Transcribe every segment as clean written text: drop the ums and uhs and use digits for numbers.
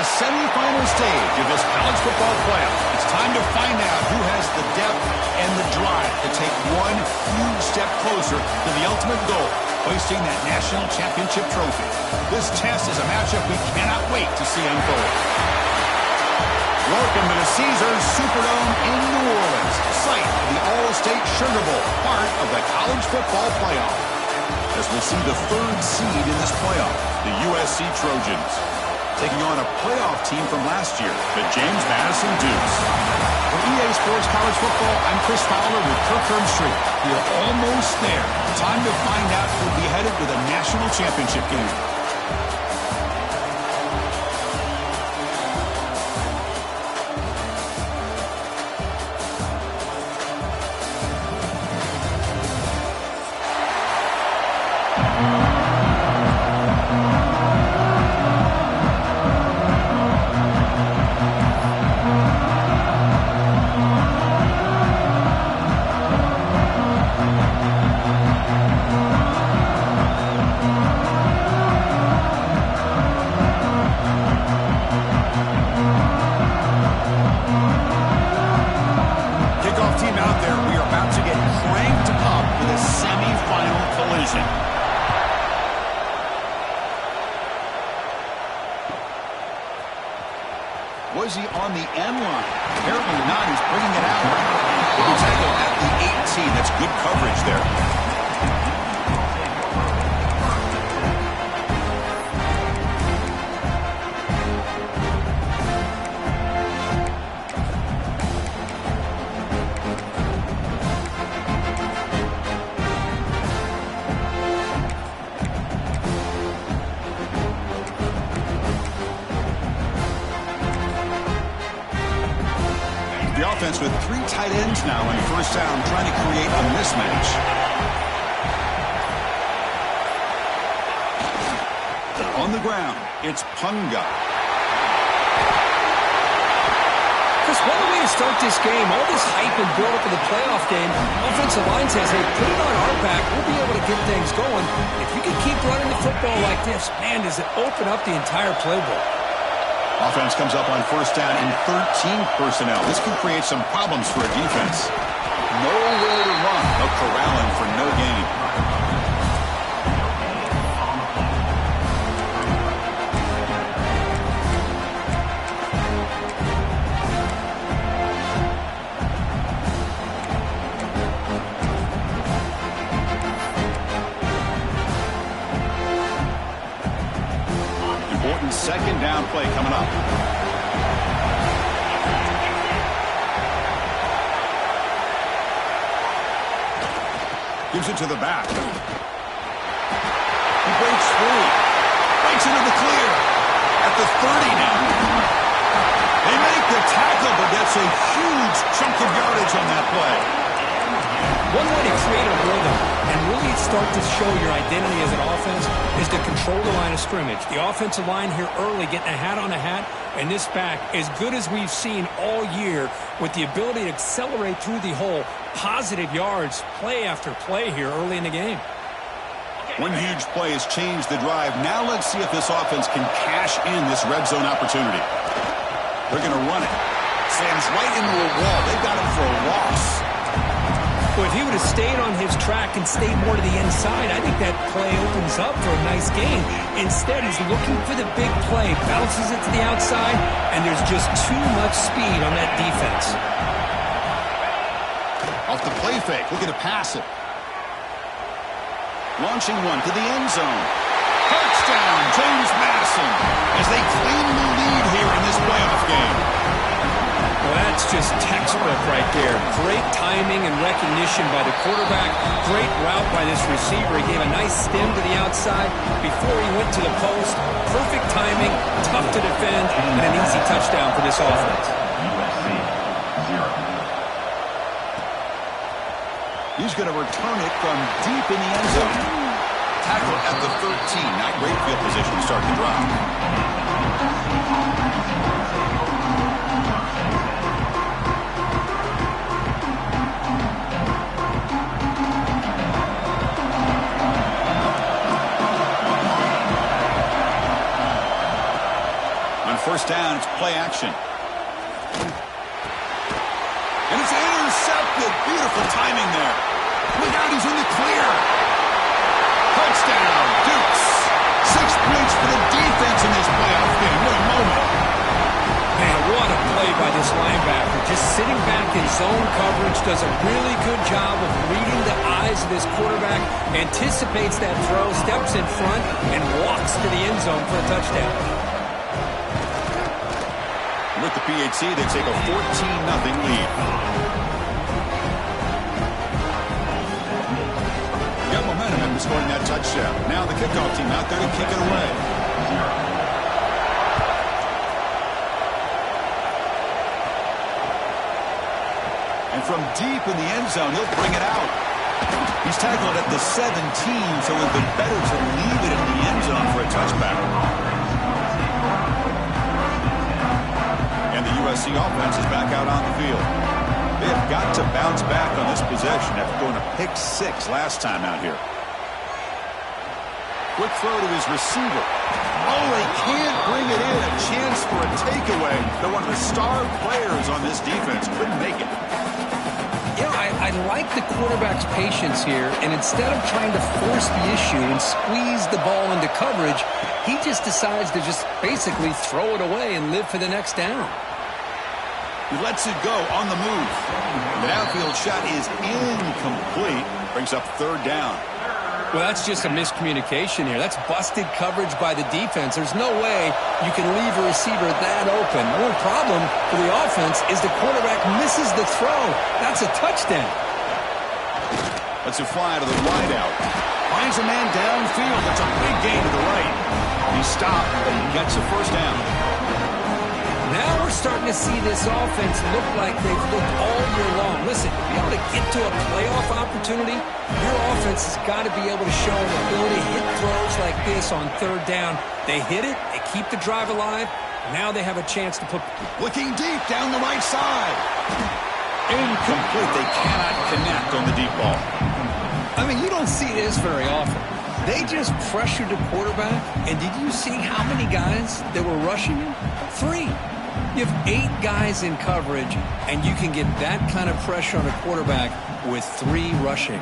the semifinal stage of this college football playoff. It's time to find out who has the depth and the drive to take one huge step closer to the ultimate goal, hoisting that national championship trophy. This test is a matchup we cannot wait to see unfold. Welcome to the Caesars Superdome in New Orleans, site of the All-State Sugar Bowl, part of the college football playoff. As we see the third seed in this playoff, the USC Trojans, taking on a playoff team from last year, the James Madison Dukes. For EA Sports College Football, I'm Chris Fowler with Kirk Herbstreit. We're almost there. Time to find out who'll be headed to the national championship game. Was he on the end line? Apparently not. He's bringing it out. He'll tackle at the 18. That's good coverage there. The offense with three tight ends now in first down, trying to create a mismatch. On the ground, it's Punga. Chris, what a way to start this game. All this hype and build up in the playoff game. Offensive line says, hey, put it on our back. We'll be able to get things going. If you can keep running the football like this, man, does it open up the entire playbook. Offense comes up on first down in 13 personnel. This can create some problems for a defense. Nowhere to run. They'll corral him for no gain. Important second down play coming up. Gives it to the back. He breaks free. Breaks into the clear. At the 30 now. They make the tackle, but that's a huge chunk of yardage on that play. One way to create a rhythm and really start to show your identity as an offense is to control the line of scrimmage. The offensive line here early getting a hat on a hat, and this back as good as we've seen all year with the ability to accelerate through the hole. Positive yards, play after play here early in the game. One huge play has changed the drive. Now let's see if this offense can cash in this red zone opportunity. They're going to run it. Slams right into a wall. They've got him for a loss. Well, if he would have stayed on his track and stayed more to the inside, I think that play opens up for a nice gain. Instead, he's looking for the big play, bounces it to the outside, and there's just too much speed on that defense. Off the play fake, looking to pass it. Launching one to the end zone. Touchdown, James Madison, as they claim the lead here in this playoff game. Well, that's just textbook right there. Great timing and recognition by the quarterback. Great route by this receiver. He gave a nice stem to the outside before he went to the post. Perfect timing, tough to defend, and an easy touchdown for this offense. He's going to return it from deep in the end zone. Tackle at the 13. Not great field position to start the drive. First down, play action. And it's intercepted. Beautiful timing there. Look out, he's in the clear. Touchdown, Dukes. 6 points for the defense in this playoff game. What a moment. Man, what a play by this linebacker. Just sitting back in zone coverage, does a really good job of reading the eyes of this quarterback, anticipates that throw, steps in front, and walks to the end zone for a touchdown. With the PHC, they take a 14-0 lead. Got momentum after scoring that touchdown. Now the kickoff team out there to kick it away. And from deep in the end zone, he'll bring it out. He's tackled at the 17, so it would be better to leave it in the end zone for a touchback. And the USC offense is back out on the field. They have got to bounce back on this possession after going a pick 6 last time out here. Quick throw to his receiver. Oh, they can't bring it in. A chance for a takeaway. They're one of the star players on this defense. Couldn't make it. You know, I like the quarterback's patience here, and instead of trying to force the issue and squeeze the ball into coverage, he just decides to just basically throw it away and live for the next down. He lets it go on the move. The downfield shot is incomplete. Brings up 3rd down. Well, that's just a miscommunication here. That's busted coverage by the defense. There's no way you can leave a receiver that open. The only problem for the offense is the quarterback misses the throw. That's a touchdown. Lets it fly to the wide out. Finds a man downfield. That's a big gain to the right. He stopped, but he gets a 1st down. Now we're starting to see this offense look like they've looked all year long. Listen, to be able to get to a playoff opportunity, your offense has got to be able to show an ability to hit throws like this on 3rd down. They hit it, they keep the drive alive. Now they have a chance to put... Looking deep down the right side. Incomplete. They cannot connect on the deep ball. I mean, you don't see this very often. They just pressured the quarterback, and did you see how many guys that were rushing him? 3. You have 8 guys in coverage, and you can get that kind of pressure on a quarterback with 3 rushing.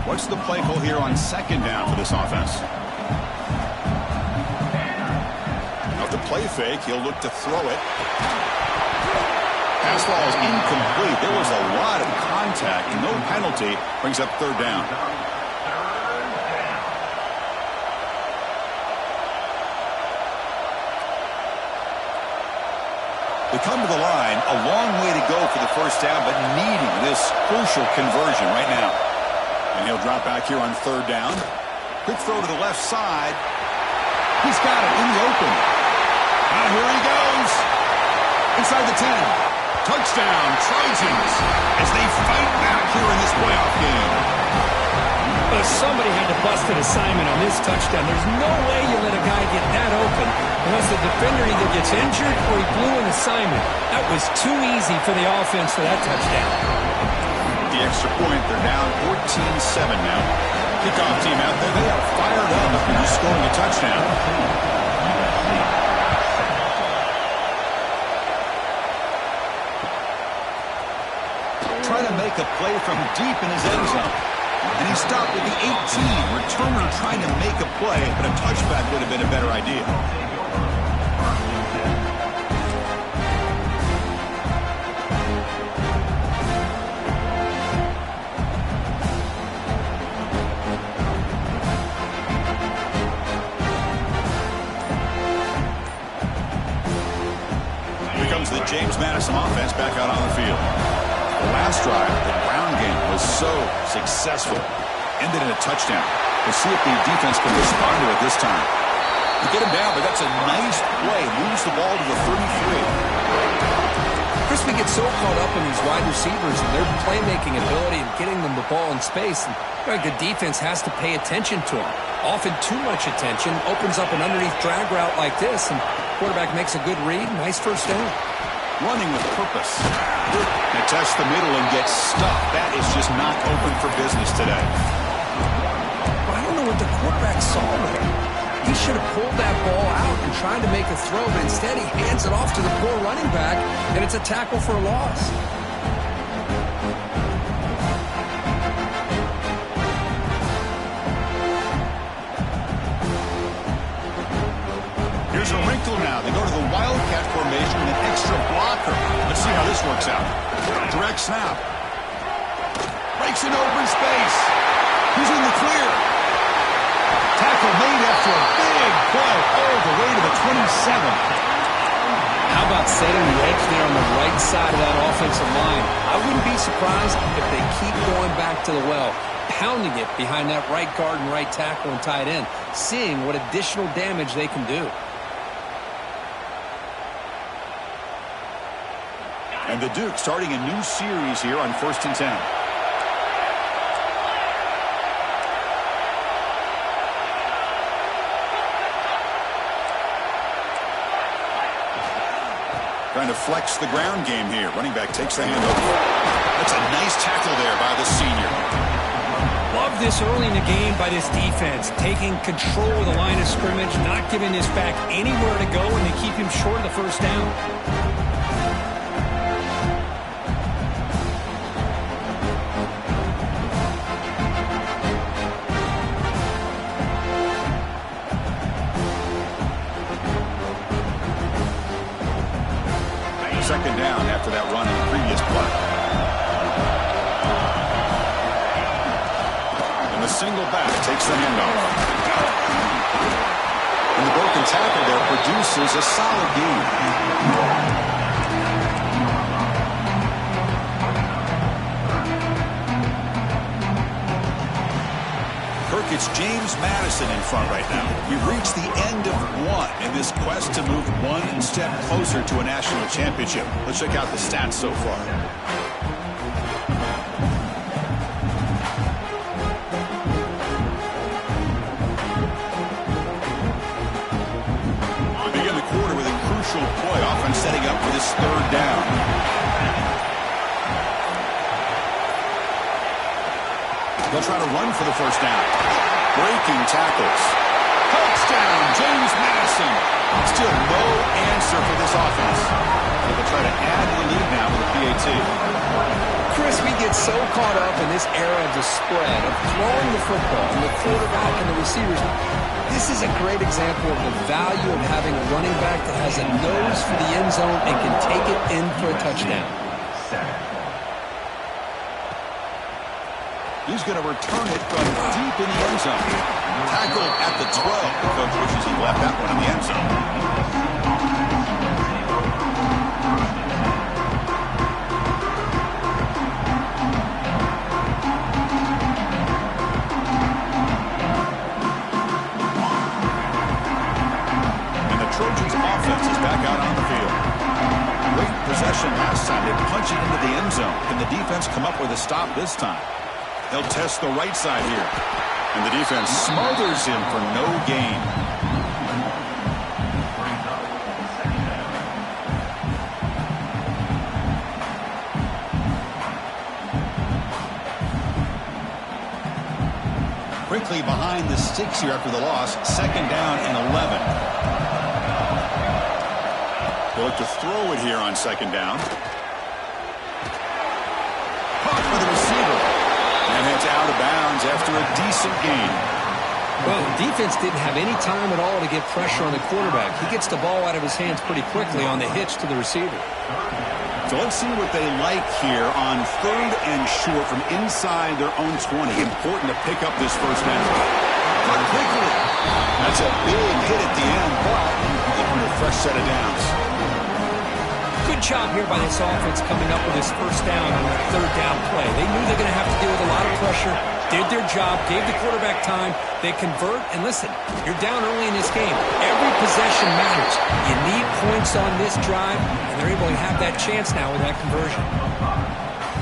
What's the play call here on 2nd down for this offense? Now the play fake, he'll look to throw it. Pass ball is incomplete. There was a lot of contact. No penalty. Brings up 3rd down. They come to the line, a long way to go for the 1st down, but needing this crucial conversion right now. And he'll drop back here on 3rd down. Quick throw to the left side. He's got it in the open. Now here he goes. Inside the 10. Touchdown, Trojans, as they fight back here in this playoff game. Somebody had to bust an assignment on this touchdown. There's no way you let a guy get that open unless the defender either gets injured or he blew an assignment. That was too easy for the offense for that touchdown. The extra point, they're down 14-7 now. Kickoff team out there, they are fired up after just scoring a touchdown. Trying to make a play from deep in his end zone. And he stopped at the 18. Returner trying to make a play, but a touchback would have been a better idea. Here comes the James Madison offense back out on the field. The last drive, the ground game was so successful. Ended in a touchdown. We'll see if the defense can respond to it this time. You get him down, but that's a nice play. Moves the ball to the 33. Chris, we get so caught up in these wide receivers and their playmaking ability and getting them the ball in space. And a good defense has to pay attention to them. Often too much attention opens up an underneath drag route like this, and quarterback makes a good read. Nice 1st down. Running with purpose. They test the middle and get stuffed. That is just not open for business today. I don't know what the quarterback saw there. He should have pulled that ball out and tried to make a throw, but instead he hands it off to the poor running back, and it's a tackle for a loss. Here's a wrinkle now. They go to the Wildcat formation with an extra blocker. Let's see how this works out. Direct snap. Breaks in open space. He's in the clear. Tackle made after a big play all the way to the 27. How about setting the edge there on the right side of that offensive line? I wouldn't be surprised if they keep going back to the well, pounding it behind that right guard and right tackle and tight end, seeing what additional damage they can do. And the Duke starting a new series here on 1st and 10. Trying to flex the ground game here. Running back takes the handoff. That's a nice tackle there by the senior. Love this early in the game by this defense, taking control of the line of scrimmage, not giving this back anywhere to go, and they keep him short of the first down. Second down after that run in the previous play. And the single back takes the handoff. And the broken tackle there produces a solid gain. It's James Madison in front right now. We've reached the end of one in this quest to move one step closer to a national championship. Let's check out the stats so far. We begin the quarter with a crucial play, often setting up for this third down. They'll try to run for the first down. Breaking tackles. Touchdown, James Madison. Still no answer for this offense. They'll try to add to the lead now with a PAT. Chris, we get so caught up in this era of the spread, of throwing the football, and the quarterback and the receivers. This is a great example of the value of having a running back that has a nose for the end zone and can take it in for a touchdown. He's going to return it from deep in the end zone. Tackled at the 12. The coach wishes he left that one in the end zone. And the Trojans' offense is back out on the field. Great possession last time. They punch it into the end zone. Can the defense come up with a stop this time? They'll test the right side here. And the defense smothers him for no gain. Quickly behind the sticks here after the loss. Second down and 11. They'll look to throw it here on second down. Caught for the receiver. And it's out of bounds after a decent gain. Well, the defense didn't have any time at all to get pressure on the quarterback. He gets the ball out of his hands pretty quickly on the hitch to the receiver. So let's see what they like here on third and short from inside their own 20. Important to pick up this first down. But quickly. That's a big hit at the end, but even a fresh set of downs. Good job here by this offense coming up with this first down on that third down play. They knew they're going to have to deal with a lot of pressure, did their job, gave the quarterback time. They convert, and listen, you're down early in this game. Every possession matters. You need points on this drive, and they're able to have that chance now with that conversion.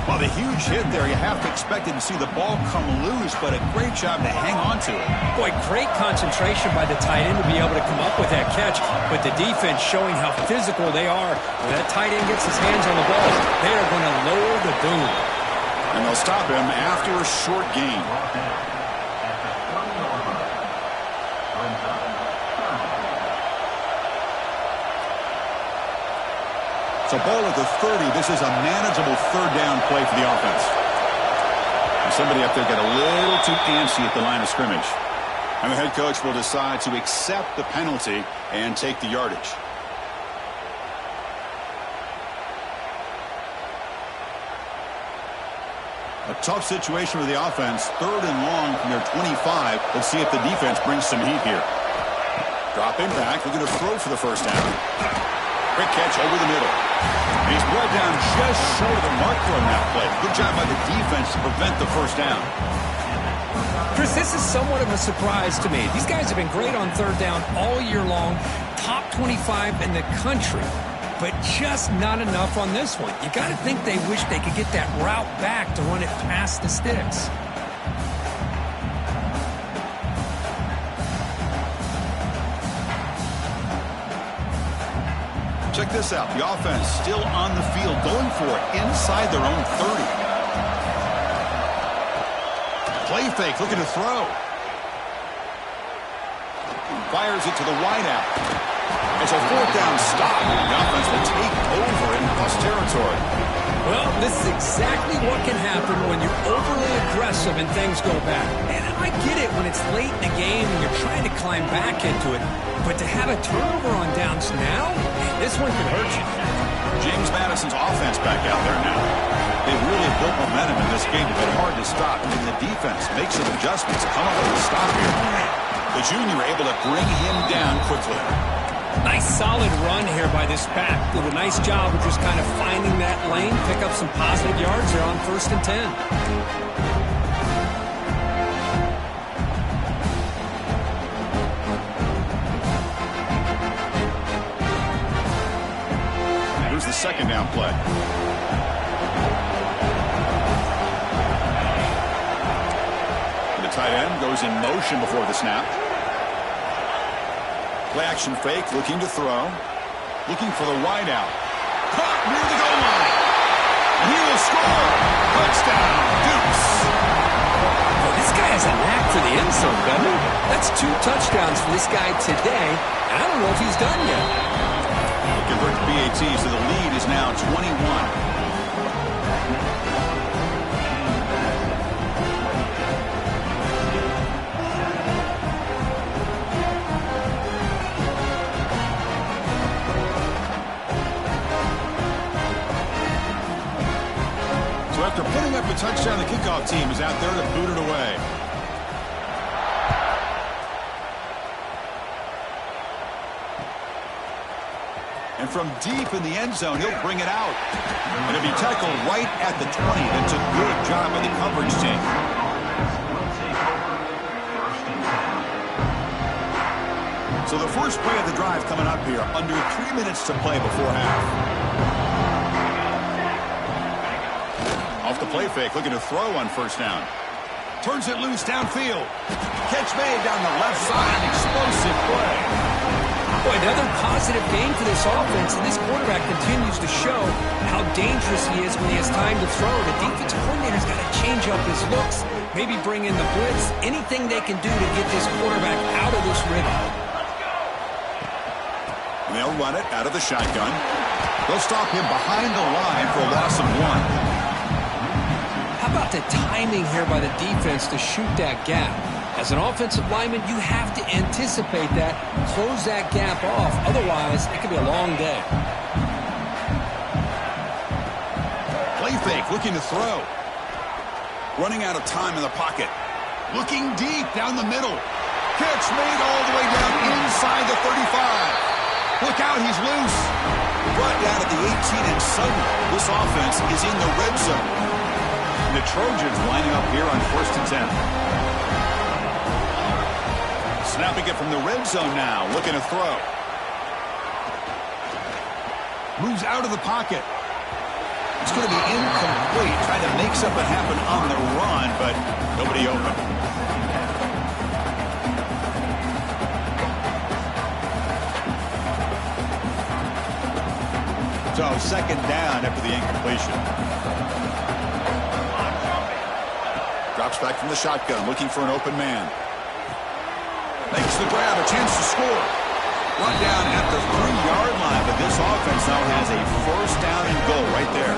Well, the huge hit there, you have to expect to see the ball come loose, but a great job to hang on to it. Boy, great concentration by the tight end to be able to come up with that catch, but the defense showing how physical they are. When that tight end gets his hands on the ball, they are going to lower the boom. And they'll stop him after a short gain. So ball at the 30. This is a manageable third down play for the offense. And somebody up there got a little too antsy at the line of scrimmage. And the head coach will decide to accept the penalty and take the yardage. A tough situation for the offense. Third and long from their 25. Let's see if the defense brings some heat here. Dropping back, looking to throw for the first down. Quick catch over the middle. He's brought down just short of the marker on that play. Good job by the defense to prevent the first down. Chris, this is somewhat of a surprise to me. These guys have been great on third down all year long. Top 25 in the country. But just not enough on this one. You got to think they wish they could get that route back to run it past the sticks. Check this out. The offense still on the field, going for it inside their own 30. Play fake, looking to throw. Fires it to the wideout. It's a fourth down stop. The offense will take over in plus territory. Well, this is exactly what can happen when you're overly aggressive and things go bad. And I get it when it's late in the game and you're trying to climb back into it. But to have a turnover on downs now, this one could hurt you. James Madison's offense back out there now. They've really built momentum in this game. It's been hard to stop. And the defense makes some adjustments. Come up with a stop here. The junior able to bring him down quickly. Nice solid run here by this back. Did a nice job of just kind of finding that lane, pick up some positive yards there on 1st and 10. Here's the second down play. The tight end goes in motion before the snap. Play action fake, looking to throw. Looking for the wideout. Caught near the goal line. And he will score. Touchdown, Dukes. Oh, this guy has a knack for the end zone, doesn't he? That's 2 touchdowns for this guy today. I don't know if he's done yet. Convert to BAT, so the lead is now 21. After putting up a touchdown, the kickoff team is out there to boot it away. And from deep in the end zone, he'll bring it out. And it'll be tackled right at the 20. That's a good job by the coverage team. So the first play of the drive coming up here. Under 3 minutes to play before half. Off the play fake, looking to throw on first down. Turns it loose downfield. Catch made down the left side. Explosive play. Boy, another positive game for this offense, and this quarterback continues to show how dangerous he is when he has time to throw. The defensive coordinator's got to change up his looks, maybe bring in the blitz, anything they can do to get this quarterback out of this rhythm. And they'll run it out of the shotgun. They'll stop him behind the line for a loss of 1. How about the timing here by the defense to shoot that gap? As an offensive lineman, you have to anticipate that, close that gap off. Otherwise, it could be a long day. Play fake, looking to throw. Running out of time in the pocket. Looking deep down the middle. Catch made all the way down inside the 35. Look out, he's loose. Brought down at the 18, and suddenly this offense is in the red zone. The Trojans lining up here on 1st and 10. Snapping it from the red zone now, looking to throw. Moves out of the pocket. It's going to be incomplete, trying to make something happen on the run, but nobody open. So second down after the incompletion. Drops back from the shotgun, looking for an open man. Makes the grab, a chance to score. Brought down at the 3-yard line, but this offense now has a first down and goal right there.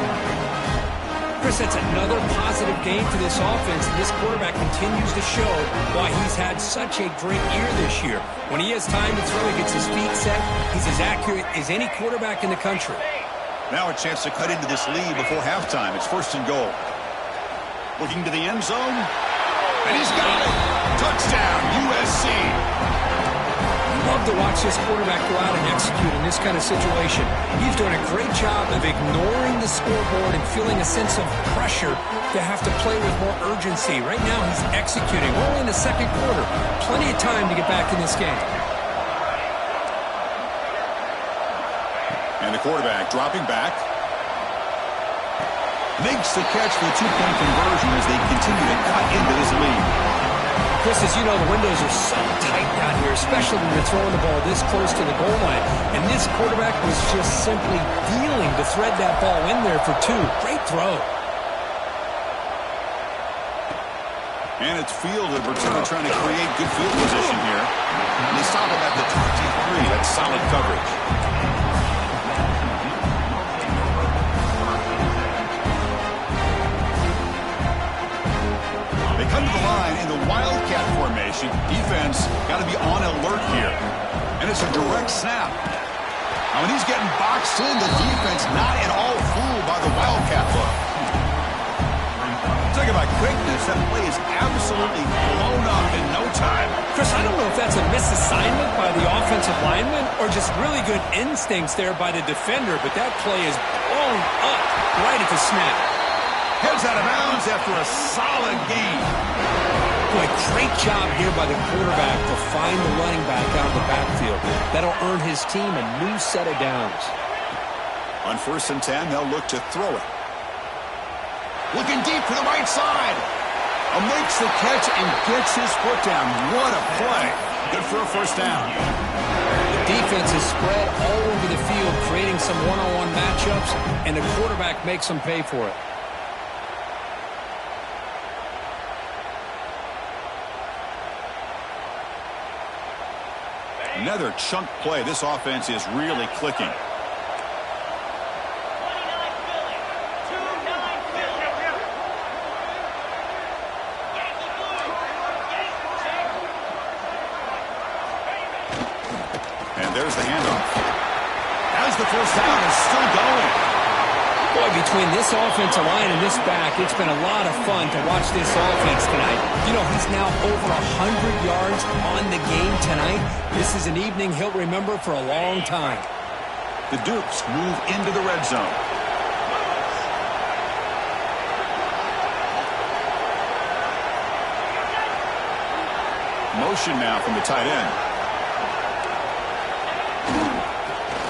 Chris, that's another positive game for this offense, and this quarterback continues to show why he's had such a great year this year. When he has time to throw, he gets his feet set. He's as accurate as any quarterback in the country. Now a chance to cut into this lead before halftime. It's first and goal. Looking to the end zone, and he's got it. Touchdown, USC. Love to watch this quarterback go out and execute in this kind of situation. He's doing a great job of ignoring the scoreboard and feeling a sense of pressure to have to play with more urgency. Right now he's executing. We're only in the second quarter. Plenty of time to get back in this game. And the quarterback dropping back. Makes the catch for the 2-point conversion as they continue to cut into this lead. Chris, as you know, the windows are so tight down here, especially when you're throwing the ball this close to the goal line. And this quarterback was just simply dealing to thread that ball in there for 2. Great throw. And it's fielded. Bertino trying to create good field position here. And they stop him at the 23. That's solid coverage. Come to the line in the Wildcat formation. Defense got to be on alert here. And it's a direct snap. Now, when he's getting boxed in, the defense not at all fooled by the Wildcat look. Talk about quickness. That play is absolutely blown up in no time. Chris, I don't know if that's a misassignment by the offensive lineman or just really good instincts there by the defender, but that play is blown up right at the snap. Heads out of bounds after a solid game. Boy, great job here by the quarterback to find the running back out of the backfield. That'll earn his team a new set of downs. On 1st and 10, they'll look to throw it. Looking deep to the right side. Makes the catch and gets his foot down. What a play. Good for a first down. The defense is spread all over the field, creating some one-on-one matchups, and the quarterback makes them pay for it. Another chunk play. This offense is really clicking. And there's the handoff. As the first down is still going. Boy, between this offensive line and this back, it's been a lot of fun to watch this offense tonight. You know, he's now over 100 yards on the game tonight. This is an evening he'll remember for a long time. The Dukes move into the red zone. Motion now from the tight end.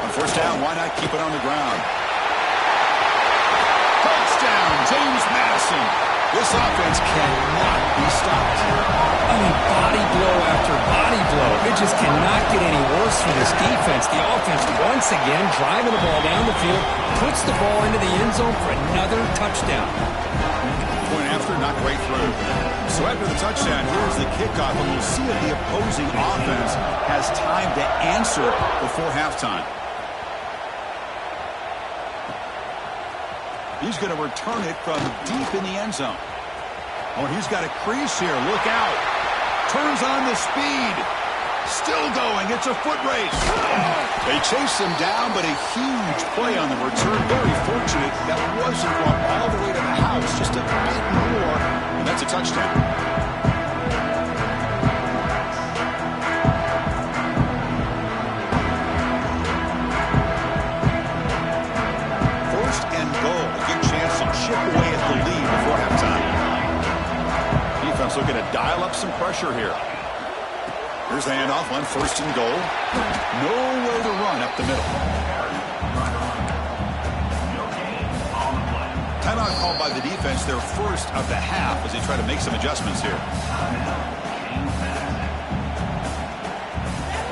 On first down, why not keep it on the ground? Touchdown, James Madison. This offense cannot be stopped. I mean, body blow after body blow. It just cannot get any worse for this defense. The offense, once again, driving the ball down the field, puts the ball into the end zone for another touchdown. Point after, not right through. So after the touchdown, here's the kickoff, and we'll see if the opposing offense has time to answer before halftime. He's going to return it from deep in the end zone. Oh, he's got a crease here. Look out. Turns on the speed. Still going. It's a foot race. They chase him down, but a huge play on the return. Very fortunate that wasn't brought all the way to the house. Just a bit more, and that's a touchdown. Chip away at the lead before halftime. Defense looking to dial up some pressure here. Here's the handoff on 1st and goal. Nowhere to run up the middle. Timeout called by the defense, their first of the half as they try to make some adjustments here.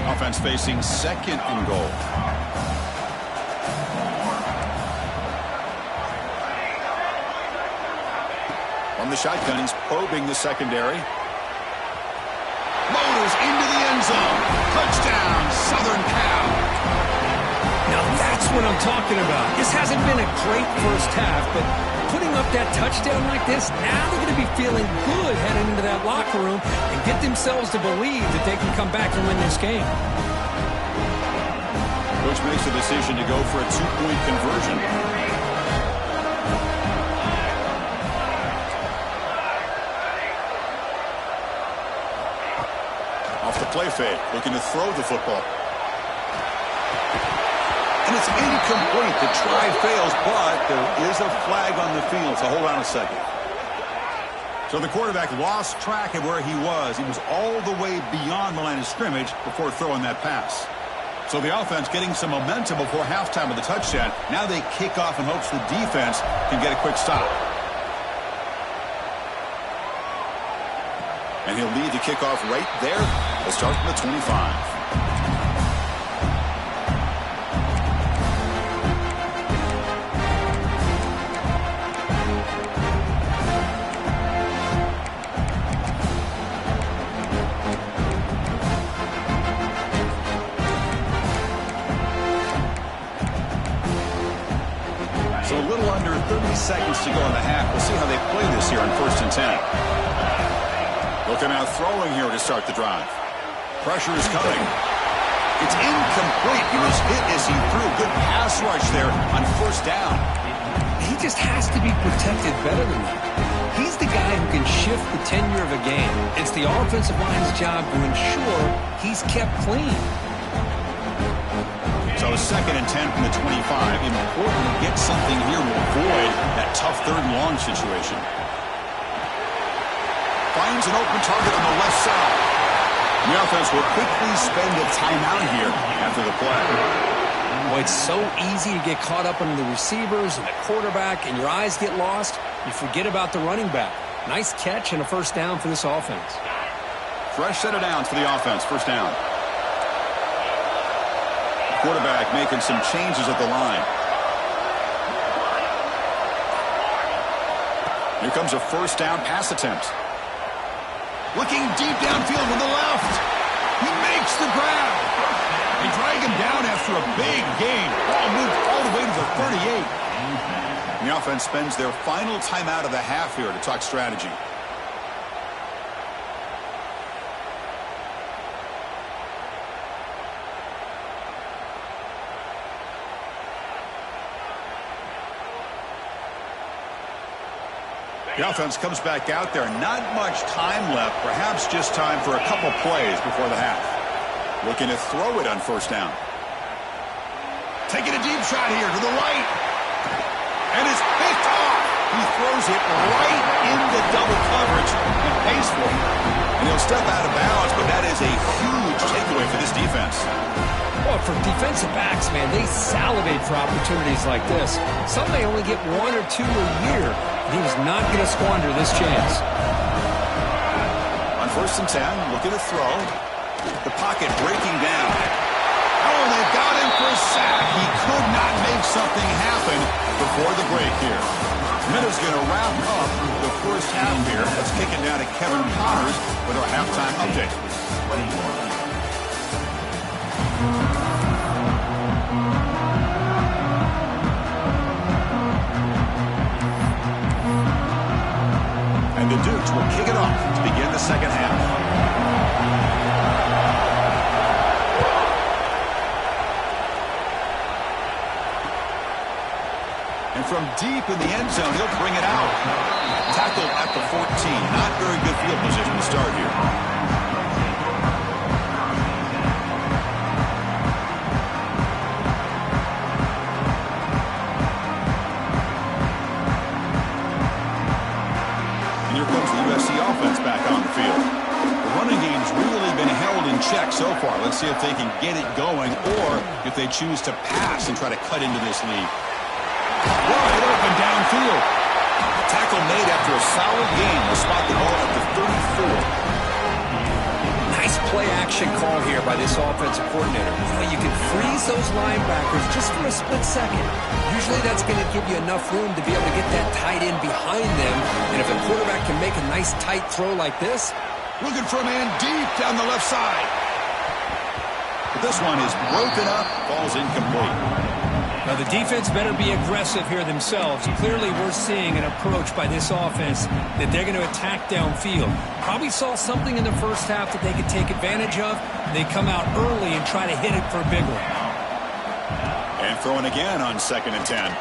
Offense facing 2nd and goal. From the shotgun, he's probing the secondary. Motors into the end zone. Touchdown, Southern Cat. what I'm talking about. This hasn't been a great first half, but putting up that touchdown like this, now they're going to be feeling good heading into that locker room and get themselves to believe that they can come back and win this game. Coach makes the decision to go for a two-point conversion. Off the play fake, looking to throw the football. And it's incomplete. The try fails, but there is a flag on the field, so hold on a second. So the quarterback lost track of where he was. He was all the way beyond the line of scrimmage before throwing that pass. So the offense getting some momentum before halftime with the touchdown. Now they kick off in hopes the defense can get a quick stop. And he'll lead the kickoff right there. They'll start from the 25. So a little under 30 seconds to go in the half. We'll see how they play this here on 1st and 10. Looking out throwing here to start the drive. Pressure is coming. It's incomplete. He was hit as he threw. Good pass rush there on 1st down. He just has to be protected better than that. He's the guy who can shift the tenure of a game. It's the offensive line's job to ensure he's kept clean. So 2nd and 10 from the 25. Important to get something here to avoid that tough 3rd and long situation. Finds an open target on the left side. The offense will quickly spend a timeout here after the play. Boy, it's so easy to get caught up in the receivers and the quarterback, and your eyes get lost. You forget about the running back. Nice catch and a 1st down for this offense. Fresh set of downs for the offense. 1st down. Quarterback making some changes at the line. Here comes a 1st down pass attempt. Looking deep downfield with the left. He makes the grab. They drag him down after a big gain. Ball moved all the way to the 38. And the offense spends their final timeout of the half here to talk strategy. The offense comes back out there. Not much time left. Perhaps just time for a couple plays before the half. Looking to throw it on 1st down. Taking a deep shot here to the right. And it's picked off. He throws it right into double coverage. It pays for him. And he'll step out of bounds, but that is a huge takeaway for this defense. Well, for defensive backs, man, they salivate for opportunities like this. Some may only get 1 or 2 a year. He was not going to squander this chance. On 1st and 10, looking to throw. The pocket breaking down. Oh, they got him for a sack. He could not make something happen before the break here. Minutes going to wrap up the 1st half here. Let's kick it down to Kevin Connors with our halftime update. And the Dukes will kick it off to begin the 2nd half. And from deep in the end zone, he'll bring it out. Tackled at the 14. Not very good field position to start here. Offense back on the field. The running game's really been held in check so far. Let's see if they can get it going or if they choose to pass and try to cut into this lead. Wide open downfield. Tackle made after a solid gain. They'll spot the ball at the 34. Nice play-action call here by this offensive coordinator. You can freeze those linebackers just for a split second. Usually that's going to give you enough room to be able to get that tight end behind them. And if a quarterback can make a nice tight throw like this. Looking for a man deep down the left side. But this one is broken up, falls incomplete. Now, the defense better be aggressive here themselves. Clearly, we're seeing an approach by this offense that they're going to attack downfield. Probably saw something in the first half that they could take advantage of. They come out early and try to hit it for a big one. And throwing again on 2nd and 10.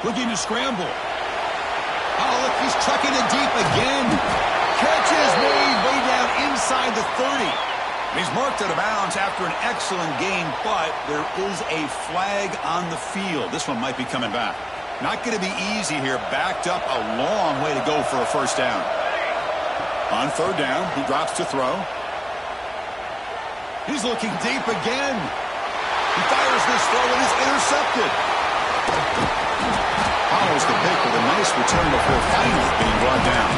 Looking to scramble. Oh, look, he's trucking it deep again. Catch is made way down inside the 30. He's marked out of bounds after an excellent game, but there is a flag on the field. This one might be coming back. Not going to be easy here. Backed up a long way to go for a first down. On 3rd down, he drops to throw. He's looking deep again. He fires this throw and is intercepted. Follows the pick with a nice return before finally being brought down.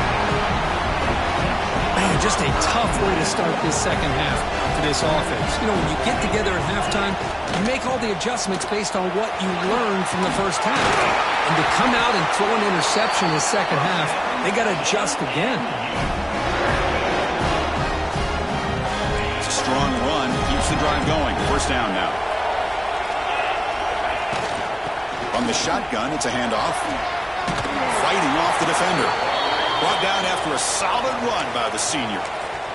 Man, just a tough way to start this second half for this offense. You know, when you get together at halftime, you make all the adjustments based on what you learned from the first half. And to come out and throw an interception in the second half, they got to adjust again. It's a strong run. Keeps the drive going. First down now. From the shotgun, it's a handoff. Fighting off the defender. Brought down after a solid run by the senior.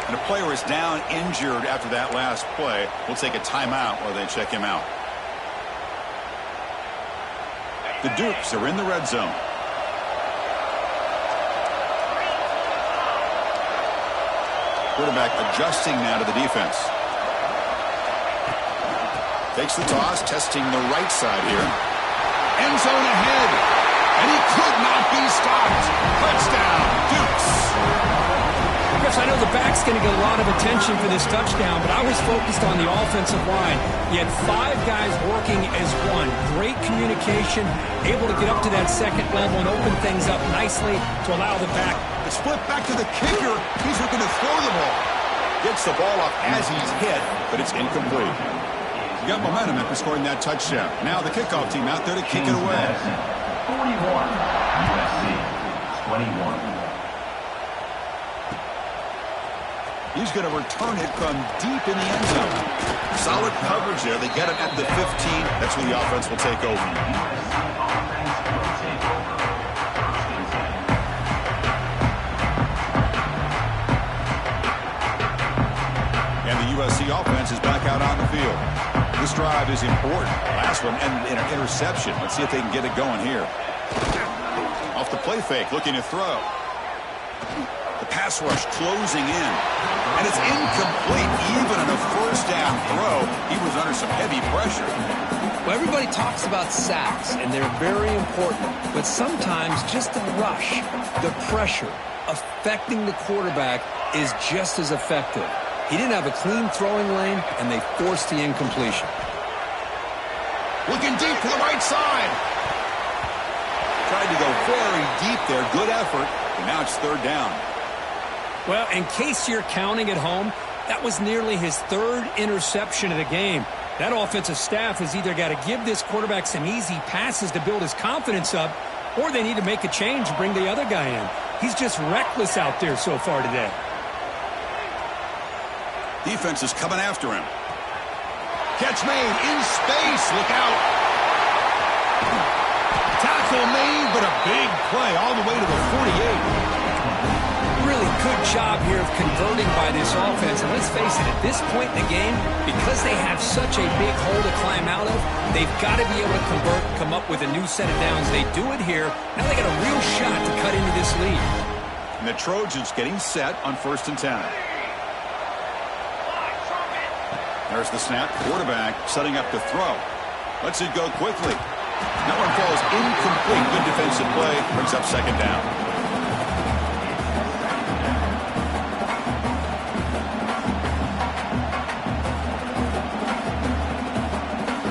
And a player is down injured after that last play. We'll take a timeout while they check him out. The Dukes are in the red zone. Quarterback adjusting now to the defense. Takes the toss, testing the right side here. End zone ahead. And he could not be stopped. Touchdown, Dukes. Chris, I know the back's going to get a lot of attention for this touchdown, but I was focused on the offensive line. You had 5 guys working as one. Great communication, able to get up to that second level and open things up nicely to allow the back. The split back to the kicker. He's looking to throw the ball. Gets the ball up as he's hit, but it's incomplete. You got momentum after scoring that touchdown. Now the kickoff team out there to kick it away. 41, USC 21. He's going to return it from deep in the end zone. Solid coverage there. They get him at the 15. That's where the offense will take over. And the USC offense is back out on the field. This drive is important. Last one and an interception. Let's see if they can get it going here. Off the play fake, looking to throw. The pass rush closing in. And it's incomplete. Even on a first down throw, he was under some heavy pressure. Well, everybody talks about sacks, and they're very important. But sometimes just the rush, the pressure, affecting the quarterback is just as effective. He didn't have a clean throwing lane, and they forced the incompletion. Looking deep to the right side. Tried to go very deep there. Good effort. And now it's 3rd down. Well, in case you're counting at home, that was nearly his 3rd interception of the game. That offensive staff has either got to give this quarterback some easy passes to build his confidence up, or they need to make a change and bring the other guy in. He's just reckless out there so far today. Defense is coming after him. Catch made in space. Look out. Tackle made, but a big play all the way to the 48. Really good job here of converting by this offense. And let's face it, at this point in the game, because they have such a big hole to climb out of, they've got to be able to convert, come up with a new set of downs. They do it here. Now they got a real shot to cut into this lead. And the Trojans getting set on 1st and 10. There's the snap. Quarterback setting up to throw. Lets it go quickly. That one falls incomplete. Good defensive play. Brings up 2nd down.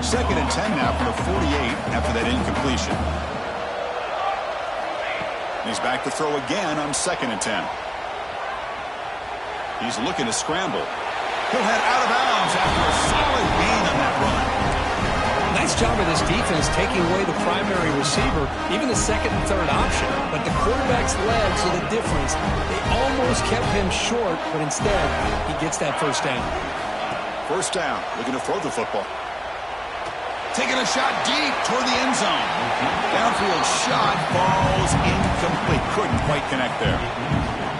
Second and 10 now for the 48 after that incompletion. And he's back to throw again on 2nd and 10. He's looking to scramble. He'll head out of bounds after a solid gain on that run. Nice job of this defense taking away the primary receiver, even the 2nd and 3rd option. But the quarterback's legs are the difference. They almost kept him short, but instead, he gets that 1st down. 1st down, looking to throw the football. Taking a shot deep toward the end zone. Downfield shot falls incomplete. Couldn't quite connect there.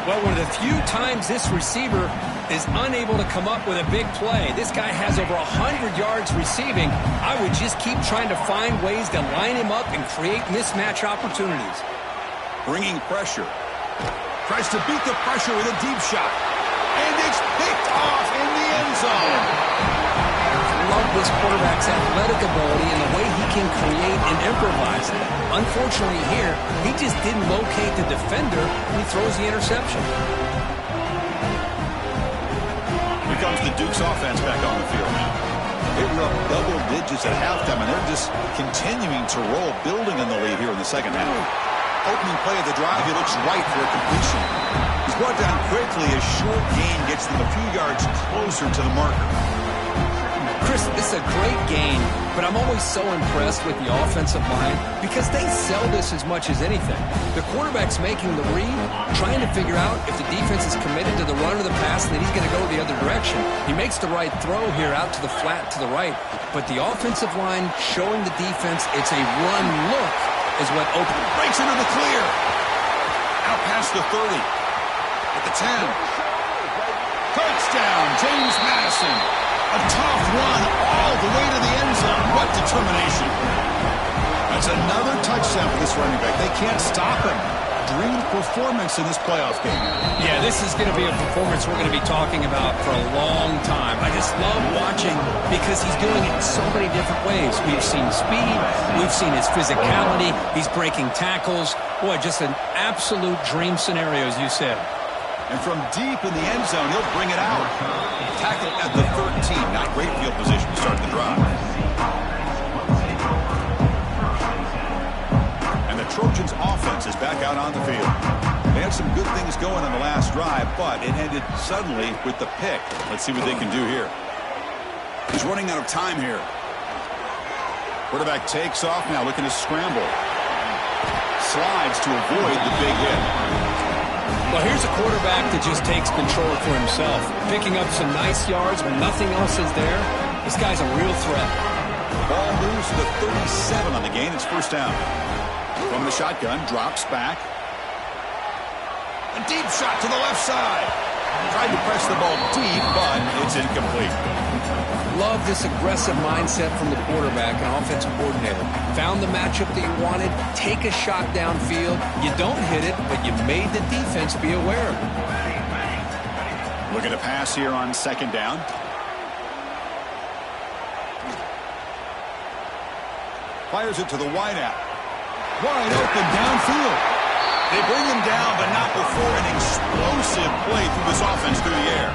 Well, one of the few times this receiver is unable to come up with a big play. This guy has over 100 yards receiving. I would just keep trying to find ways to line him up and create mismatch opportunities. Bringing pressure. Tries to beat the pressure with a deep shot. And it's picked off in the end zone. Love this quarterback's athletic ability and the way he can create and improvise. Unfortunately here, he just didn't locate the defender when he throws the interception. Here comes the Duke's offense back on the field now. They were up double digits at halftime, and they're just continuing to roll, building on the lead here in the second half. Opening play of the drive, he looks right for a completion. He's brought down quickly. A short gain gets them a few yards closer to the marker. Chris, this is a great game, but I'm always so impressed with the offensive line because they sell this as much as anything. The quarterback's making the read, trying to figure out if the defense is committed to the run or the pass, and then he's going to go the other direction. He makes the right throw here out to the flat to the right, but the offensive line showing the defense it's a run look is what opens. Breaks into the clear. Out past the 30. At the 10. Touchdown, James Madison. A tough run all the way to the end zone. What determination. That's another touchdown for this running back. They can't stop him. Dream performance in this playoff game. Yeah, this is going to be a performance we're going to be talking about for a long time. I just love watching because he's doing it in so many different ways. We've seen speed. We've seen his physicality. He's breaking tackles. Boy, just an absolute dream scenario, as you said. And from deep in the end zone, he'll bring it out. Tackle at the 13. Not great field position to start the drive. And the Trojans' offense is back out on the field. They had some good things going on the last drive, but it ended suddenly with the pick. Let's see what they can do here. He's running out of time here. Quarterback takes off now, looking to scramble. Slides to avoid the big hit. Well, here's a quarterback that just takes control for himself. Picking up some nice yards when nothing else is there. This guy's a real threat. Ball moves to the 37 on the gain. It's first down. From the shotgun, drops back. A deep shot to the left side. Tried to press the ball deep, but it's incomplete. Love this aggressive mindset from the quarterback and offensive coordinator. Found the matchup that you wanted, take a shot downfield. You don't hit it, but you made the defense be aware of it. Looking to pass here on second down. Fires it to the wideout. Wide open downfield. They bring him down, but not before an explosive play through this offense through the air.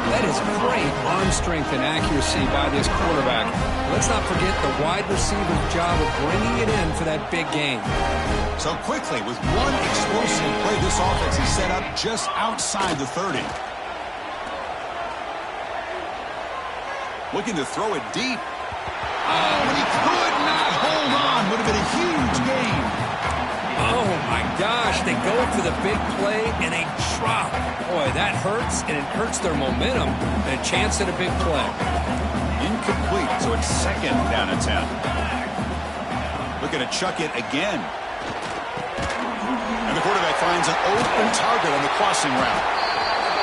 That is great arm strength and accuracy by this quarterback. Let's not forget the wide receiver's job of bringing it in for that big game. So quickly, with one explosive play, this offense is set up just outside the 30. Looking to throw it deep. Oh, and he could not hold on. Would have been a huge gain. Oh, my gosh. They go for the big play, and they drop. Boy, that hurts, and it hurts their momentum. And a chance at a big play. Incomplete, so it's second down and 10. Looking to chuck it again. And the quarterback finds an open target on the crossing route.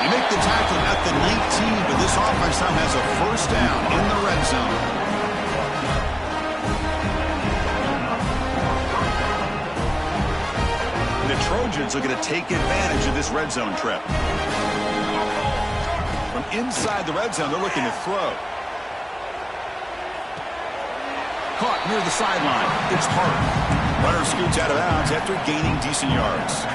You make the tackle at the 19, but this offense now has a first down in the red zone. The Trojans are going to take advantage of this red zone trip. From inside the red zone, they're looking to throw. Caught near the sideline. It's Hart. Runner scoots out of bounds after gaining decent yards.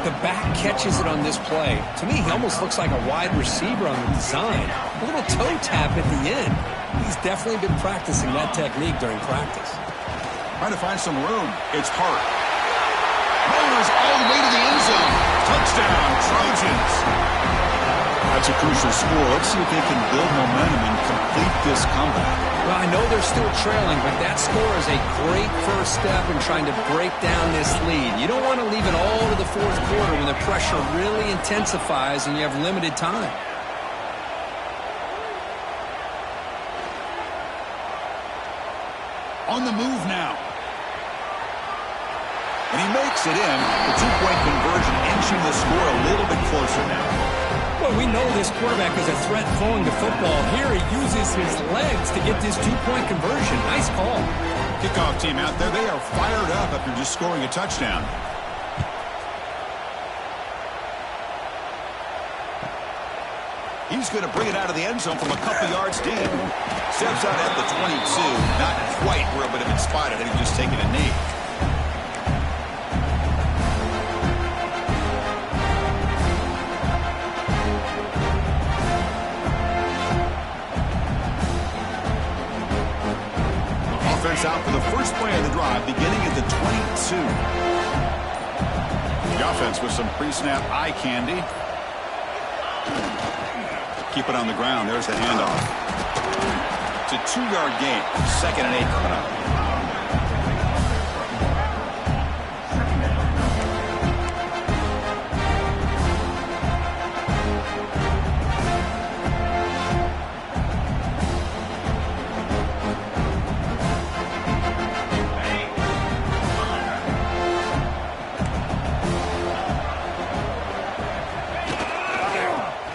The back catches it on this play. To me, he almost looks like a wide receiver on the design. A little toe tap at the end. He's definitely been practicing that technique during practice. Trying to find some room. It's Hart. Rollers all the way to the end zone. Touchdown, Trojans. That's a crucial score. Let's see if they can build momentum and complete this comeback. Well, I know they're still trailing, but that score is a great first step in trying to break down this lead. You don't want to leave it all to the fourth quarter when the pressure really intensifies and you have limited time. On the move now. And he makes it in. The two-point conversion inching the score a little bit closer now. Well, we know this quarterback is a threat throwing the football. Here he uses his legs to get this two-point conversion. Nice call. Kickoff team out there. They are fired up after just scoring a touchdown. He's going to bring it out of the end zone from a couple yards deep. Steps out at the 22. Not quite where it would have been spotted had he just taken a knee. Offense out for the first play of the drive, beginning at the 22. The offense with some pre-snap eye candy. Keep it on the ground. There's the handoff. It's a 2-yard gain. 2nd and 8 coming up.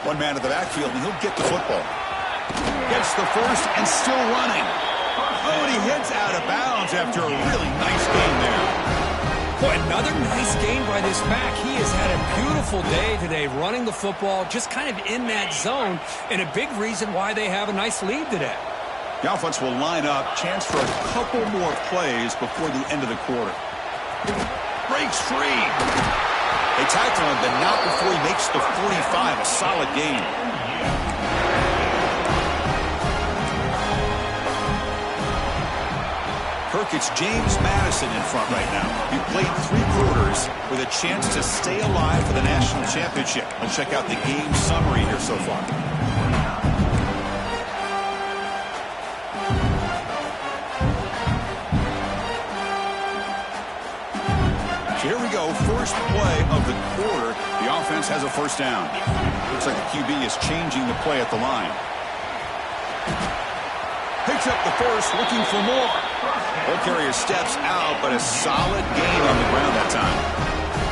One man to the backfield, and he'll get the football. Gets the first and still running. Oh, and he hits out of bounds after a really nice game there. Boy, another nice game by this back. He has had a beautiful day today running the football, just kind of in that zone, and a big reason why they have a nice lead today. The offense will line up. Chance for a couple more plays before the end of the quarter. Breaks free. They tackle him, but not before he makes the 45. A solid game. Kirk, it's James Madison in front right now. He played 3 quarters with a chance to stay alive for the national championship. Let's check out the game summary here so far. So here we go, first play of the quarter. The offense has a first down. Looks like the QB is changing the play at the line. Picks up the first, looking for more. Ball carrier steps out, but a solid gain on the ground that time.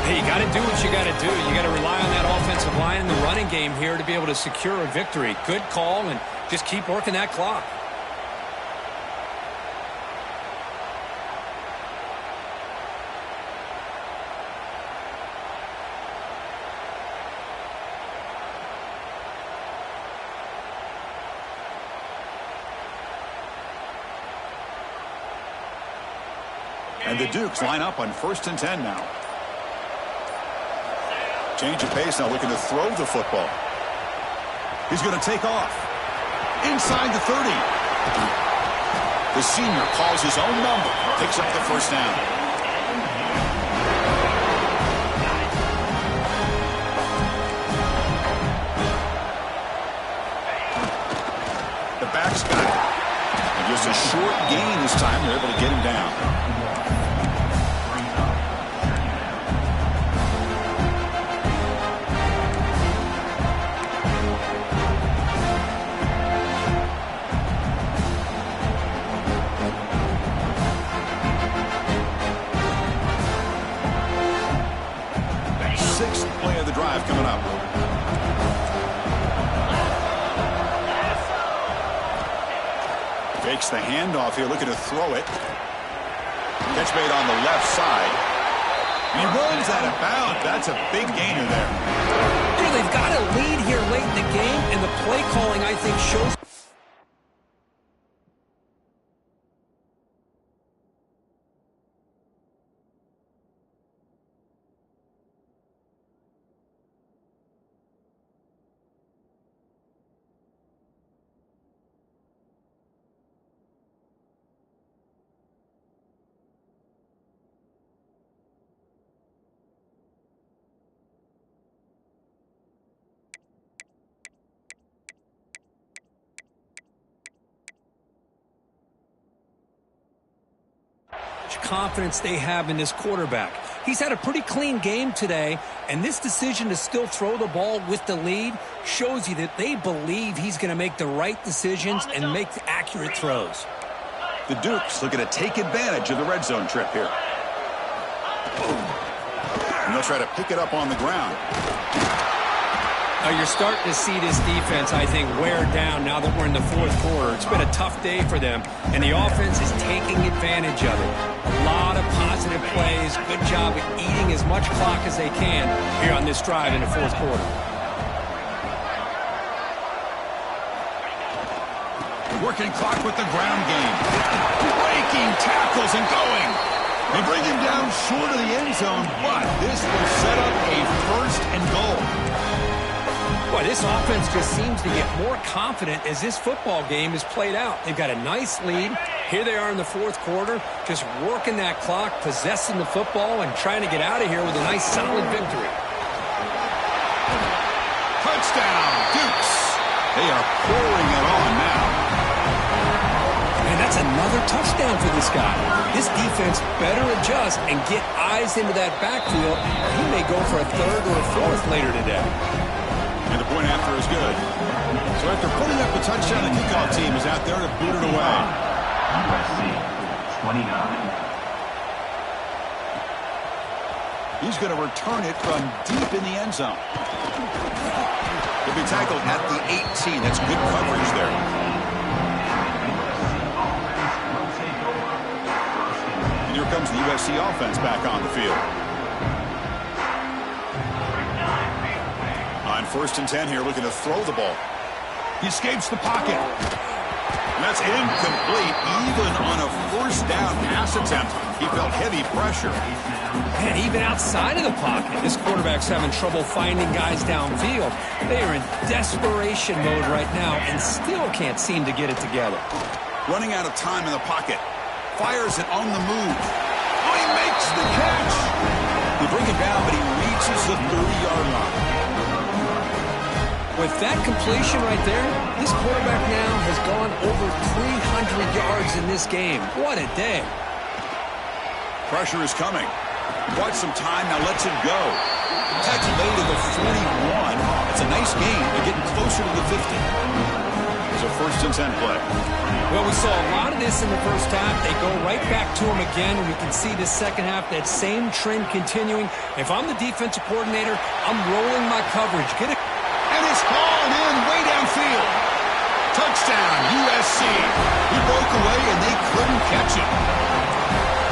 Hey, you got to do what you got to do. You got to rely on that offensive line in the running game here to be able to secure a victory. Good call, and just keep working that clock. And the Dukes line up on 1st and 10 now. Change of pace now, looking to throw the football. He's going to take off. Inside the 30. The senior calls his own number. Picks up the first down. The back's got it. And just a short gain this time. They're able to get him down. Coming up. Fakes the handoff here, looking to throw it. Catch made on the left side. He runs out of bounds. That's a big gainer there. You know, they've got a lead here late in the game, and the play calling, I think, shows. Confidence they have in this quarterback. He's had a pretty clean game today, and this decision to still throw the ball with the lead shows you that they believe he's going to make the right decisions and make accurate throws. The Dukes looking to take advantage of the red zone trip here. And they'll try to pick it up on the ground. You're starting to see this defense, I think, wear down now that we're in the fourth quarter. It's been a tough day for them, and the offense is taking advantage of it. A lot of positive plays. Good job at eating as much clock as they can here on this drive in the fourth quarter. Working clock with the ground game. Breaking tackles and going. They bring him down short of the end zone, but this will set up a first and goal. Boy, this offense just seems to get more confident as this football game is played out. They've got a nice lead. Here they are in the fourth quarter, just working that clock, possessing the football, and trying to get out of here with a nice, solid victory. Touchdown, Dukes. They are pouring it on now. And that's another touchdown for this guy. This defense better adjust and get eyes into that backfield, or he may go for a third or a fourth later today. And the point after is good. So after putting up a touchdown, the kickoff team is out there to boot it away. USC 29. He's going to return it from deep in the end zone. He'll be tackled at the 18. That's good coverage there. And here comes the USC offense back on the field. On 1st and 10 here, looking to throw the ball. He escapes the pocket. And that's incomplete. Even on a first down pass attempt, he felt heavy pressure. Man, even outside of the pocket, this quarterback's having trouble finding guys downfield. They are in desperation mode right now and still can't seem to get it together. Running out of time in the pocket. Fires it on the move. Oh, he makes the catch. They bring it down, but he reaches the 30-yard line. With that completion right there, this quarterback now has gone over 300 yards in this game. What a day. Pressure is coming. Quite some time, now lets it go. Tackle made at the 41. It's a nice gain. They're getting closer to the 50. It's a 1st and 10 play. Well, we saw a lot of this in the first half. They go right back to him again, and we can see the second half, that same trend continuing. If I'm the defensive coordinator, I'm rolling my coverage. Get it. And it's hauled in way downfield. Touchdown, USC. He broke away, and they couldn't catch him.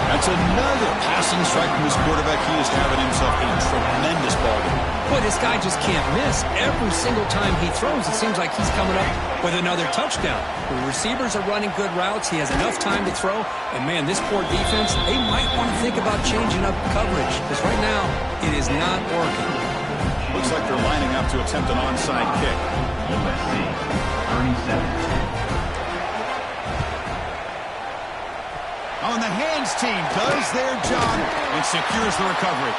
That's another passing strike from this quarterback. He is having himself a tremendous ball game. Boy, this guy just can't miss. Every single time he throws, it seems like he's coming up with another touchdown. The receivers are running good routes. He has enough time to throw. And, man, this poor defense, they might want to think about changing up coverage, because right now it is not working. Looks like they're lining up to attempt an onside kick. USC 37. On the hands team does their job and secures the recovery.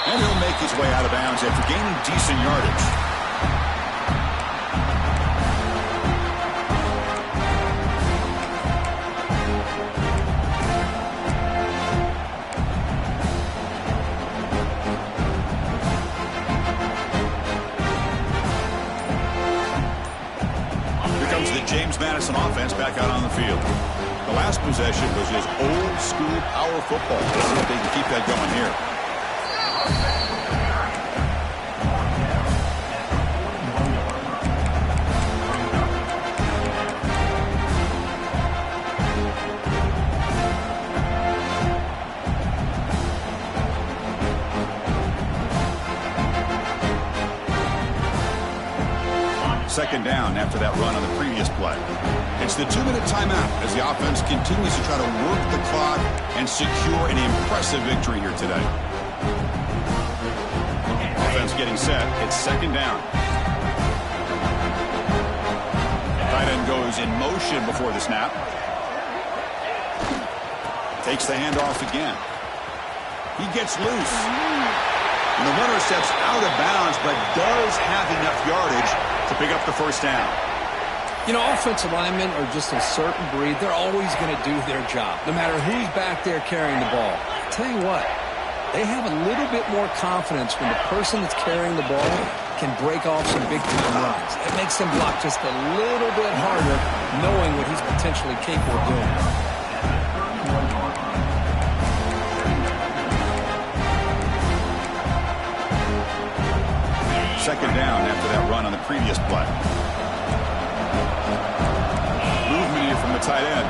And he'll make his way out of bounds after gaining decent yardage. Here comes the James Madison offense back out on the field. The last possession was just old-school power football. Let's see if they can keep that going here. Second down after that run on the previous play. It's the 2-minute timeout as the offense continues to try to work the clock and secure an impressive victory here today. Offense getting set. It's second down. Tight end goes in motion before the snap. Takes the handoff again. He gets loose. And the runner steps out of bounds but does have enough yardage to pick up the first down. You know, offensive linemen are just a certain breed. They're always going to do their job, no matter who's back there carrying the ball. I'll tell you what, they have a little bit more confidence when the person that's carrying the ball can break off some big-time runs. It makes them block just a little bit harder, knowing what he's potentially capable of doing. second down after that run on the previous play. Movement here from the tight end.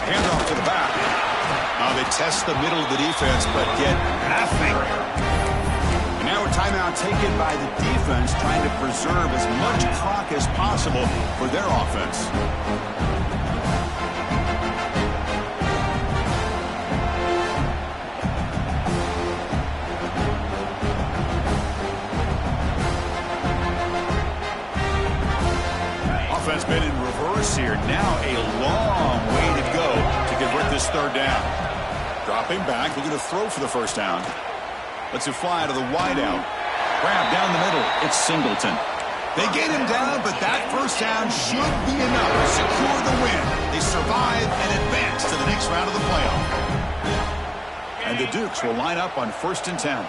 Handoff to the back. They test the middle of the defense, but get nothing. And now a timeout taken by the defense, trying to preserve as much clock as possible for their offense. Offense been in reverse here. Now a long way to go to convert this third down. Dropping back, looking to throw for the first down. Lets it fly to the wideout. Grab down the middle. It's Singleton. They get him down, but that first down should be enough to secure the win. They survive and advance to the next round of the playoff. And the Dukes will line up on 1st and 10.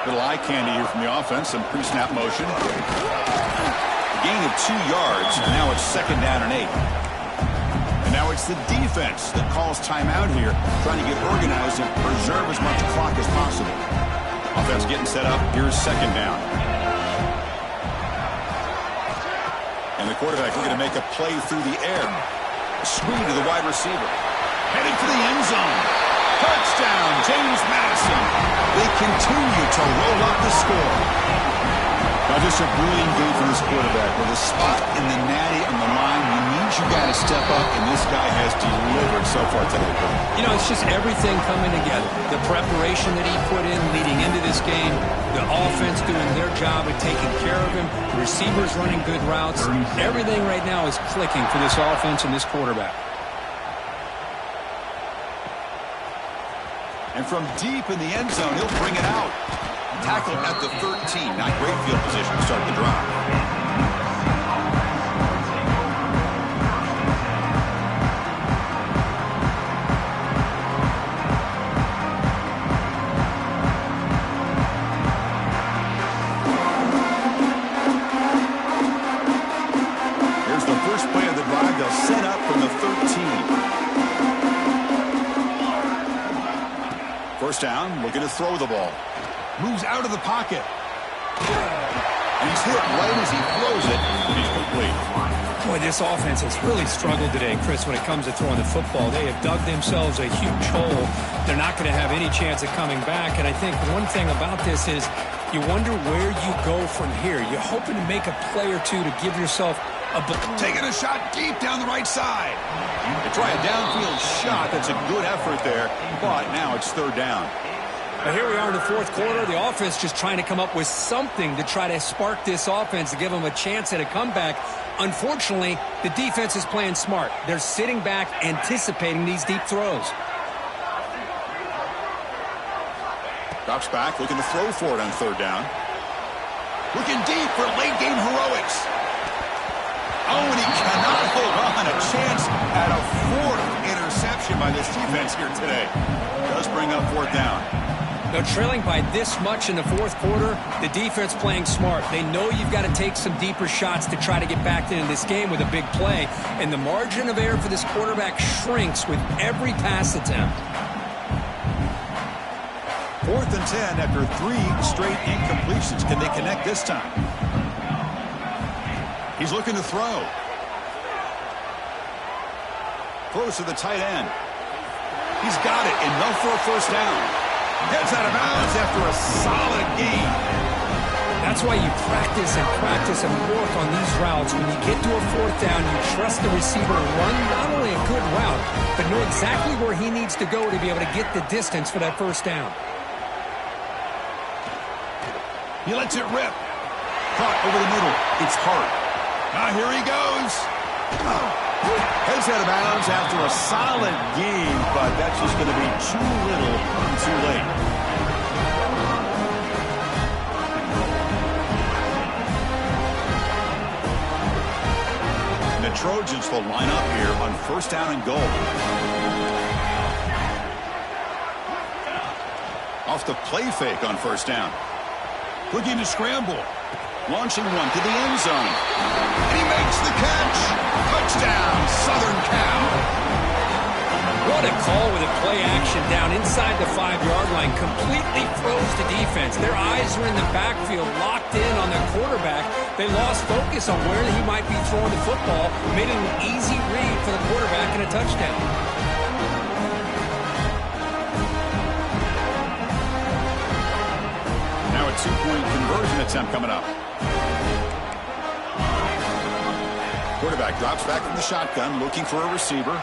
Little eye candy here from the offense. Some pre-snap motion. A gain of 2 yards, and now it's 2nd down and 8. And now it's the defense that calls timeout here, trying to get organized and preserve as much clock as possible. Offense getting set up. Here's 2nd down. And the quarterback looking to make a play through the air. A screen to the wide receiver. Heading for the end zone. Touchdown, James Madison. They continue to roll up the score. Now just a brilliant game for this quarterback. With a spot in the natty on the line, he needs you guys to step up, and this guy has delivered so far today. You know, it's just everything coming together. The preparation that he put in leading into this game, the offense doing their job of taking care of him, the receivers running good routes. Everything right now is clicking for this offense and this quarterback. And from deep in the end zone, he'll bring it out. Tackle at the 13. Not great field position to start the drive. Here's the first play of the drive. They'll set up from the 13. First down, looking to throw the ball. Moves out of the pocket. And he's hit right as he throws it, and he's complete. Boy, this offense has really struggled today, Chris, when it comes to throwing the football. They have dug themselves a huge hole. They're not going to have any chance of coming back. And I think one thing about this is you wonder where you go from here. You're hoping to make a play or two to give yourself a... Taking a shot deep down the right side. They try a downfield shot. That's a good effort there, but now it's 3rd down. But here we are in the 4th quarter. The offense just trying to come up with something to try to spark this offense to give them a chance at a comeback. Unfortunately, the defense is playing smart. They're sitting back, anticipating these deep throws. Drops back, looking to throw for it on 3rd down. Looking deep for late-game heroics. Oh, and he cannot hold on. A chance at a 4th interception by this defense here today. Does bring up 4th down. They're trailing by this much in the 4th quarter. The defense playing smart. They know you've got to take some deeper shots to try to get back into this game with a big play. And the margin of error for this quarterback shrinks with every pass attempt. 4th and 10 after 3 straight incompletions. Can they connect this time? He's looking to throw. Throws to the tight end. He's got it. Enough for a first down. Gets out of bounds after a solid gain. That's why you practice and work on these routes. When you get to a 4th down, you trust the receiver to run not only a good route, but know exactly where he needs to go to be able to get the distance for that first down. He lets it rip. Caught over the middle. It's Hart. Now here he goes. Heads out of bounds after a solid game, but that's just going to be too little and too late. And the Trojans will line up here on 1st down and goal. Off the play fake on 1st down. Looking to scramble. Launching one to the end zone. And he makes the catch. Touchdown, Southern Cal. What a ball with a play action down inside the 5-yard line, completely froze the defense. Their eyes are in the backfield, locked in on their quarterback. They lost focus on where he might be throwing the football, made it an easy read for the quarterback and a touchdown. Now a 2-point conversion attempt coming up. Quarterback drops back from the shotgun, looking for a receiver.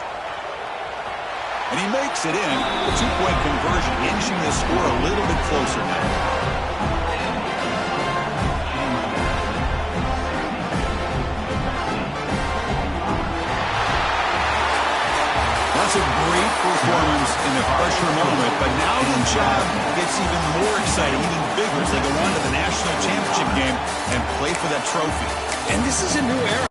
And he makes it in. The 2-point conversion inching the score a little bit closer now. That's a great performance in the pressure moment, but now the job gets even more exciting, even bigger as they go on to the national championship game and play for that trophy. And this is a new era.